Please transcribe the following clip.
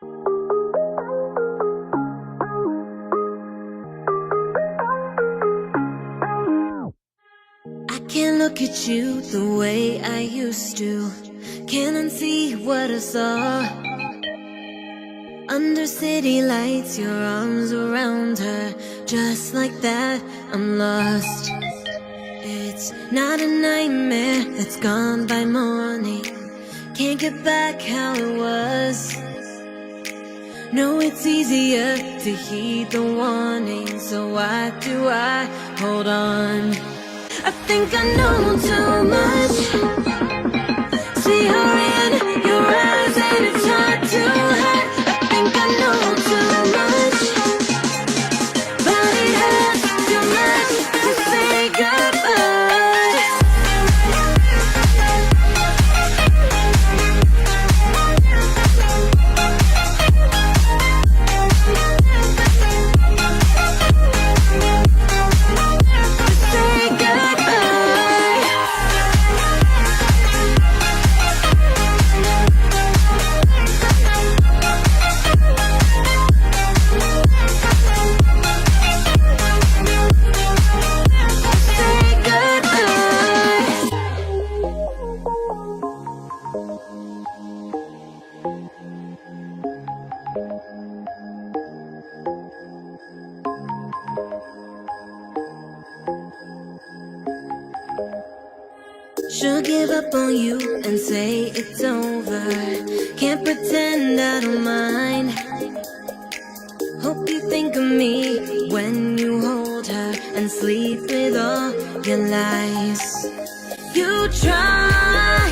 I can't look at you the way I used to. Can't unsee what I saw. Under city lights, your arms around her. Just like that, I'm lost. It's not a nightmare that's gone by morning. Can't get back how it was. No, it's easier to heed the warning. So why do I hold on? I think I know too much. See her in your eyes and it's hard to hide. I think I know too much, but it hurts too much to say goodbye. Say goodbye. Say goodbye. She'll give up on you and say it's over. Can't pretend I don't mind. Hope you think of me when you hold her and sleep with all your lies. You try